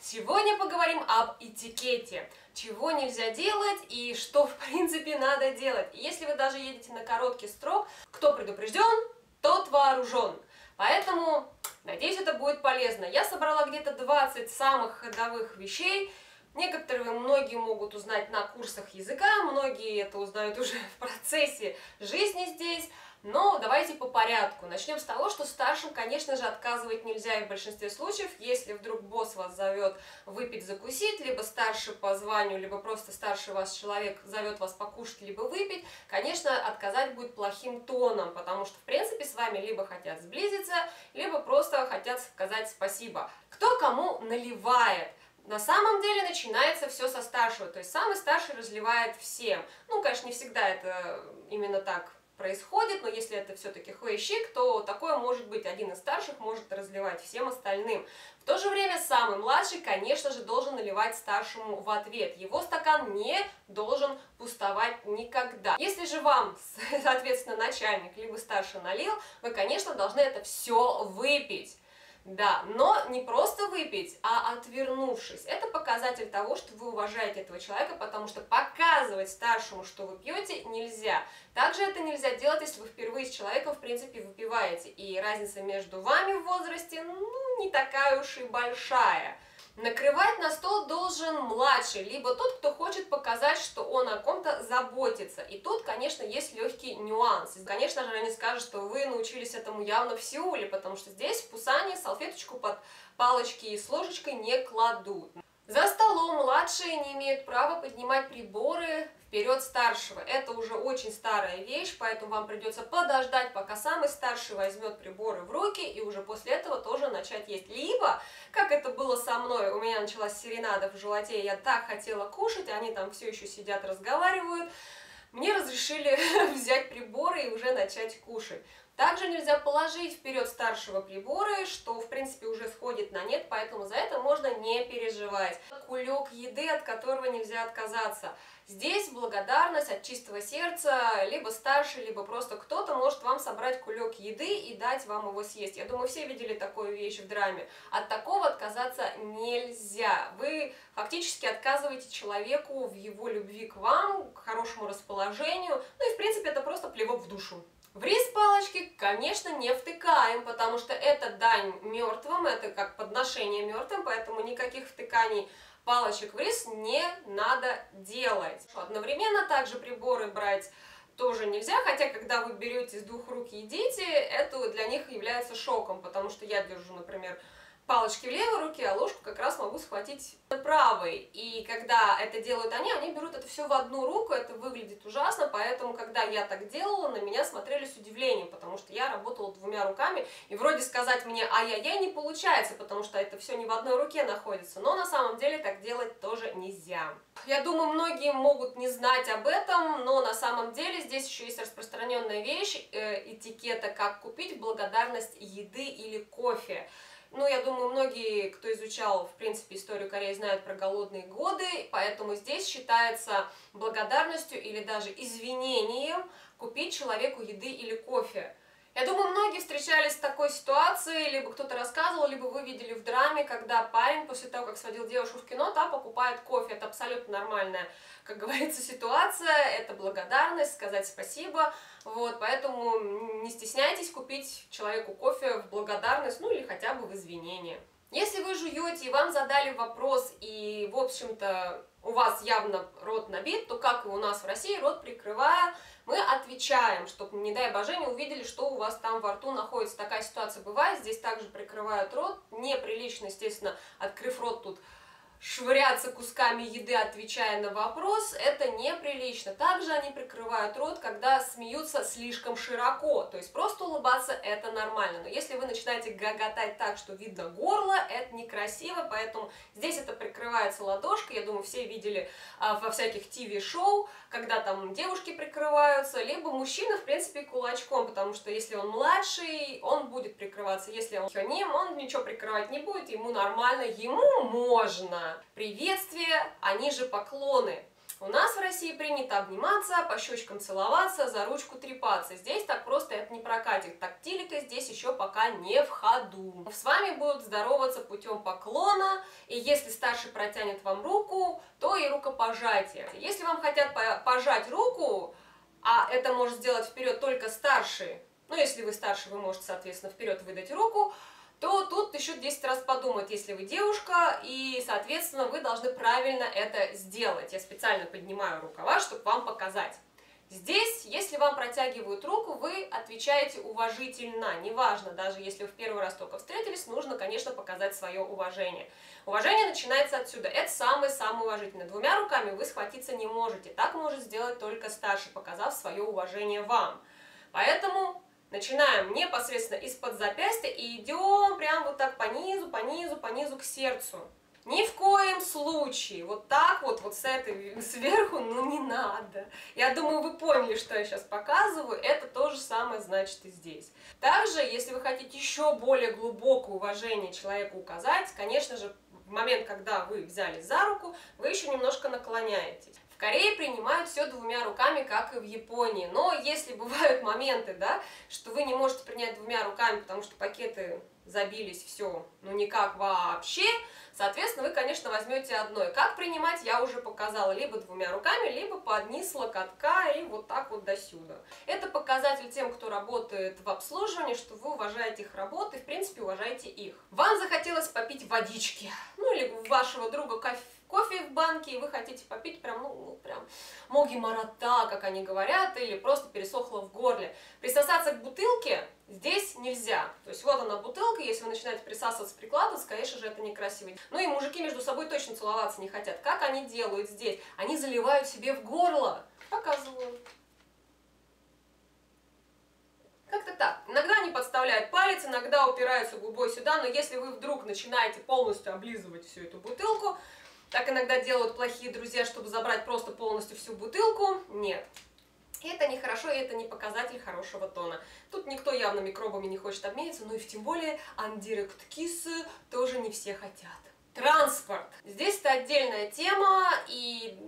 Сегодня поговорим об этикете, чего нельзя делать и что в принципе надо делать. И если вы даже едете на короткий срок, кто предупрежден, тот вооружен. Поэтому, надеюсь, это будет полезно. Я собрала где-то 20 самых ходовых вещей. Некоторые, многие могут узнать на курсах языка, многие это узнают уже в процессе жизни здесь. Но давайте по порядку. Начнем с того, что старшим, конечно же, отказывать нельзя, и в большинстве случаев, если вдруг босс вас зовет выпить, закусить, либо старший по званию, либо просто старший вас человек зовет вас покушать, либо выпить, конечно, отказать будет плохим тоном, потому что, в принципе, с вами либо хотят сблизиться, либо просто хотят сказать спасибо. Кто кому наливает? На самом деле начинается все со старшего, то есть самый старший разливает всем. Ну, конечно, не всегда это именно так происходит, но если это все-таки хуэйщик, то такое может быть. Один из старших может разливать всем остальным. В то же время самый младший, конечно же, должен наливать старшему в ответ. Его стакан не должен пустовать никогда. Если же вам, соответственно, начальник либо старший налил, вы, конечно, должны это все выпить. Да, но не просто выпить, а отвернувшись. Это показатель того, что вы уважаете этого человека, потому что показывать старшему, что вы пьете, нельзя. Также это нельзя делать, если вы впервые с человеком, в принципе, выпиваете. И разница между вами в возрасте, не такая уж и большая. Накрывать на стол должен младший, либо тот, кто хочет показать, что он о ком-то заботится. И тут, конечно, есть легкий нюанс. Конечно же, они скажут, что вы научились этому явно в Сеуле, потому что здесь, в Пусане, салфеточку под палочки и с ложечкой не кладут. За столом младшие не имеют права поднимать приборы вперед старшего. Это уже очень старая вещь, поэтому вам придется подождать, пока самый старший возьмет приборы в руки, и уже после этого тоже начать есть. Либо, как это было со мной, у меня началась серенада в животе, я так хотела кушать, они там все еще сидят, разговаривают. Мне разрешили взять приборы и уже начать кушать. Также нельзя положить вперед старшего приборы, что в принципе уже сходит на нет, поэтому за это можно не переживать. Кулек еды, от которого нельзя отказаться. Здесь благодарность от чистого сердца, либо старший, либо просто кто-то может вам собрать кулек еды и дать вам его съесть. Я думаю, все видели такую вещь в драме. От такого отказаться нельзя. Вы фактически отказываете человеку в его любви к вам, к хорошему расположению, ну и в принципе это просто плевок в душу. В рис палочки, конечно, не втыкаем, потому что это дань мертвым, это как подношение мертвым, поэтому никаких втыканий палочек в рис не надо делать. Одновременно также приборы брать тоже нельзя, хотя когда вы берете с двух рук и едите, это для них является шоком, потому что я держу, например, палочки в левой руке, а ложку как раз могу схватить правой. И когда это делают они берут это все в одну руку, это выглядит ужасно, поэтому, когда я так делала, на меня смотрели с удивлением, потому что я работала двумя руками, и вроде сказать мне ай-яй-яй не получается, потому что это все не в одной руке находится, но на самом деле так делать тоже нельзя. Я думаю, многие могут не знать об этом, но на самом деле здесь еще есть распространенная вещь этикета, как купить в благодарность еды или кофе. Ну, я думаю, многие, кто изучал, в принципе, историю Кореи, знают про голодные годы, поэтому здесь считается благодарностью или даже извинением купить человеку еды или кофе. Я думаю, многие встречались с такой ситуацией, либо кто-то рассказывал, либо вы видели в драме, когда парень после того, как сводил девушку в кино, та покупает кофе. Это абсолютно нормальная, как говорится, ситуация, это благодарность, сказать спасибо. Вот, поэтому не стесняйтесь купить человеку кофе в благодарность, ну или хотя бы в извинение. Если вы жуете и вам задали вопрос, и, в общем-то, у вас явно рот набит, то, как и у нас в России, рот прикрывая, мы отвечаем, чтобы, не дай боже, не увидели, что у вас там во рту находится. Такая ситуация бывает, здесь также прикрывают рот. Неприлично, естественно, открыв рот тут, швыряться кусками еды, отвечая на вопрос, это неприлично. Также они прикрывают рот, когда смеются слишком широко, то есть просто улыбаться это нормально. Но если вы начинаете гоготать так, что видно горло, это некрасиво, поэтому здесь это прикрывается ладошкой. Я думаю, все видели во всяких ТВ-шоу, когда там девушки прикрываются, либо мужчина, в принципе, кулачком, потому что если он младший, он будет прикрываться, если он хёним, он ничего прикрывать не будет, ему нормально, ему можно. Приветствие, они же поклоны. У нас в России принято обниматься, по щечкам целоваться, за ручку трепаться. Здесь так просто это не прокатит. Тактилика здесь еще пока не в ходу. С вами будут здороваться путем поклона, и если старший протянет вам руку, то и рукопожатие. Если вам хотят пожать руку, а это может сделать вперед только старший, ну если вы старший, вы можете, соответственно, вперед выдать руку, то тут еще 10 раз подумать, если вы девушка, и, соответственно, вы должны правильно это сделать. Я специально поднимаю рукава, чтобы вам показать. Здесь, если вам протягивают руку, вы отвечаете уважительно. Неважно, даже если вы в первый раз только встретились, нужно, конечно, показать свое уважение. Уважение начинается отсюда. Это самое-самое уважительное. Двумя руками вы схватиться не можете. Так может сделать только старший, показав свое уважение вам. Поэтому начинаем непосредственно из-под запястья и идем прям вот так по низу, по низу, по низу к сердцу. Ни в коем случае вот так вот с этой сверху, ну не надо. Я думаю, вы поняли, что я сейчас показываю. Это то же самое значит и здесь. Также, если вы хотите еще более глубокое уважение человеку указать, конечно же, в момент, когда вы взялись за руку, вы еще немножко наклоняетесь. В Корее принимают все двумя руками, как и в Японии. Но если бывают моменты, да, что вы не можете принять двумя руками, потому что пакеты забились, все, ну никак вообще, соответственно, вы, конечно, возьмете одной. Как принимать, я уже показала, либо двумя руками, либо под низ локотка и вот так вот до сюда. Это показатель тем, кто работает в обслуживании, что вы уважаете их работу и, в принципе, уважаете их. Вам захотелось попить водички, ну или у вашего друга кофе в банке, и вы хотите попить прям, ну прям моги марата, как они говорят, или просто пересохло в горле. Присосаться к бутылке здесь нельзя. То есть вот она бутылка, если вы начинаете присасываться, прикладываться, конечно же, это некрасиво. Ну и мужики между собой точно целоваться не хотят. Как они делают здесь? Они заливают себе в горло. Показываю. Как-то так. Иногда они подставляют палец, иногда упираются губой сюда, но если вы вдруг начинаете полностью облизывать всю эту бутылку, так иногда делают плохие друзья, чтобы забрать просто полностью всю бутылку. Нет. Это нехорошо, и это не показатель хорошего тона. Тут никто явно микробами не хочет обмениться, ну и тем более undirect kiss тоже не все хотят. Транспорт. Здесь это отдельная тема, и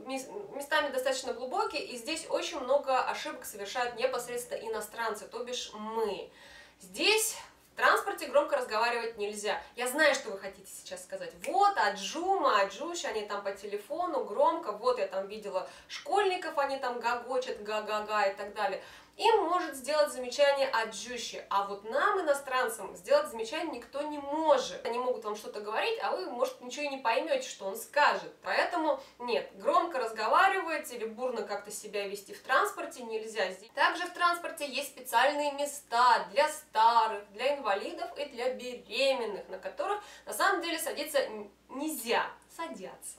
местами достаточно глубокие, и здесь очень много ошибок совершают непосредственно иностранцы, то бишь мы. Здесь в транспорте громко разговаривать нельзя. Я знаю, что вы хотите сейчас сказать. Вот, аджума, аджуш, они там по телефону громко, вот я там видела школьников, они там гогочат, га-га-га и так далее. Им может сделать замечание аджуши, а вот нам, иностранцам, сделать замечание никто не может. Они могут вам что-то говорить, а вы, может, ничего и не поймете, что он скажет. Поэтому нет, громко разговаривать или бурно как-то себя вести в транспорте нельзя. Также в транспорте есть специальные места для старых, для инвалидов и для беременных, на которых на самом деле садиться нельзя, садятся.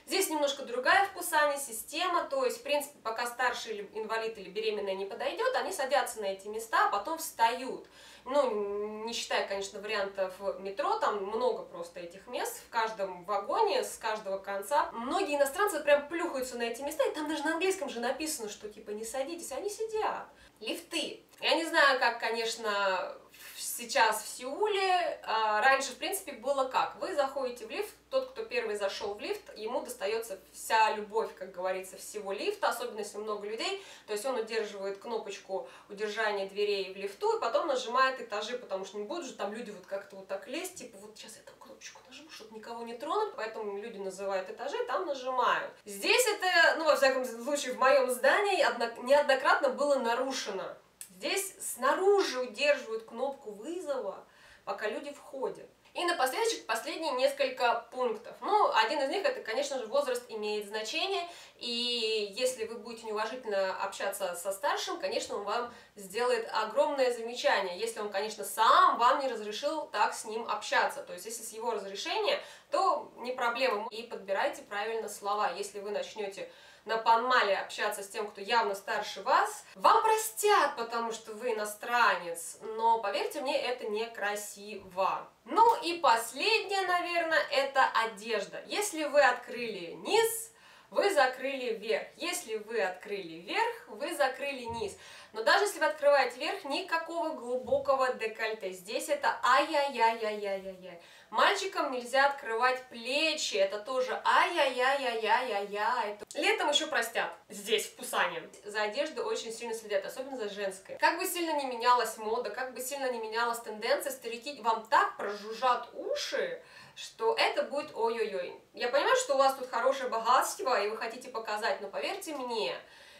Здесь немножко другая в Пусане система, то есть, в принципе, пока старший или инвалид или беременная не подойдет, они садятся на эти места, а потом встают. Ну, не считая, конечно, вариантов метро, там много просто этих мест, в каждом вагоне, с каждого конца. Многие иностранцы прям плюхаются на эти места, и там даже на английском же написано, что типа не садитесь, они сидят. Лифты. Я не знаю, как, конечно, сейчас в Сеуле, раньше, в принципе, было как. Вы заходите в лифт, тот, кто первый зашел в лифт, ему достается вся любовь, как говорится, всего лифта, особенно если много людей, то есть он удерживает кнопочку удержания дверей в лифту и потом нажимает этажи, потому что не будут же там люди вот как-то вот так лезть, типа вот сейчас я там кнопочку нажму, чтобы никого не тронуть, поэтому люди называют этажи, там нажимают. Здесь это, ну, во всяком случае, в моем здании неоднократно было нарушено. Здесь снаружи удерживают кнопку вызова, пока люди входят. И напоследок последние несколько пунктов. Ну, один из них, это, конечно же, возраст имеет значение. И если вы будете неуважительно общаться со старшим, конечно, он вам сделает огромное замечание. Если он, конечно, сам вам не разрешил так с ним общаться. То есть, если с его разрешения, то не проблема. И подбирайте правильно слова. Если вы начнете на панмале общаться с тем, кто явно старше вас, вам простят, потому что вы иностранец, но, поверьте мне, это некрасиво. Ну и последнее, наверное, это одежда. Если вы открыли низ, вы закрыли верх. Если вы открыли верх, вы закрыли низ. Но даже если вы открываете верх, никакого глубокого декольте. Здесь это ай-яй-яй-яй-яй-яй. Мальчикам нельзя открывать плечи, это тоже ай-яй-яй-яй-яй-яй. Летом еще простят, здесь, в Пусане. За одеждой очень сильно следят, особенно за женской. Как бы сильно не менялась мода, как бы сильно не менялась тенденция, старики вам так прожужжат уши, что это будет ой-ой-ой. Я понимаю, что у вас тут хорошее богатство, и вы хотите показать, но поверьте мне,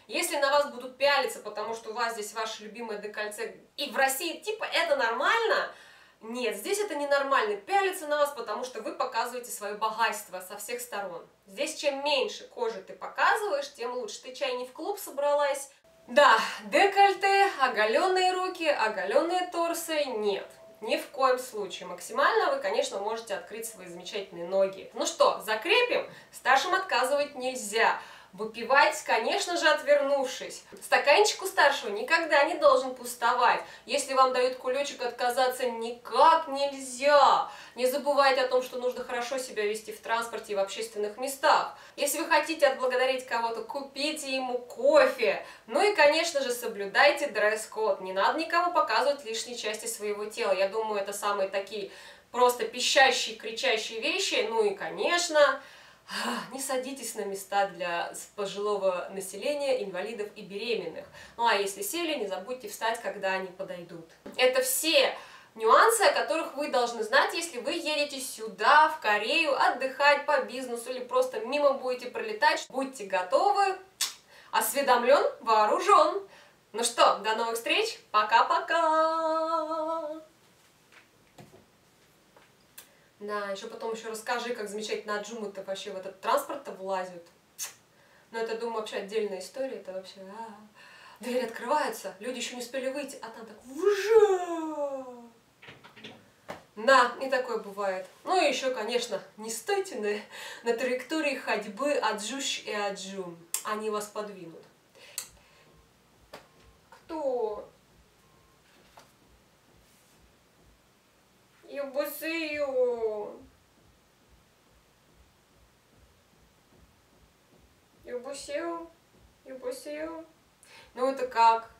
если на вас будут пялиться, потому что у вас здесь ваше любимое декольте, и в России типа это нормально, нет, здесь это ненормально, пялиться на вас, потому что вы показываете свое богатство со всех сторон. Здесь чем меньше кожи ты показываешь, тем лучше. Ты чай не в клуб собралась? Да, декольте, оголенные руки, оголенные торсы, нет. Ни в коем случае. Максимально вы, конечно, можете открыть свои замечательные ноги. Ну что, закрепим? Старшим отказывать нельзя. Выпивать, конечно же, отвернувшись. Стаканчик у старшего никогда не должен пустовать. Если вам дают кулечек, отказаться никак нельзя. Не забывайте о том, что нужно хорошо себя вести в транспорте и в общественных местах. Если вы хотите отблагодарить кого-то, купите ему кофе. Ну и, конечно же, соблюдайте дресс-код. Не надо никому показывать лишние части своего тела. Я думаю, это самые такие просто пищащие, кричащие вещи. Ну и, конечно, не садитесь на места для пожилого населения, инвалидов и беременных. Ну а если сели, не забудьте встать, когда они подойдут. Это все нюансы, о которых вы должны знать, если вы едете сюда, в Корею, отдыхать по бизнесу или просто мимо будете пролетать. Будьте готовы, осведомлен, вооружен. Ну что, до новых встреч, пока-пока! Да, еще потом расскажи, как замечательно аджумы-то вообще в этот транспорт-то влазят. Но это, думаю, вообще отдельная история, это вообще... Двери открываются, люди еще не успели выйти, а там так вжа! Да, и такое бывает. Ну и еще, конечно, не стойте на траектории ходьбы аджуш и аджум. Они вас подвинут. Кто? 여보세요. 여보세요? 여보세요? Ну это как?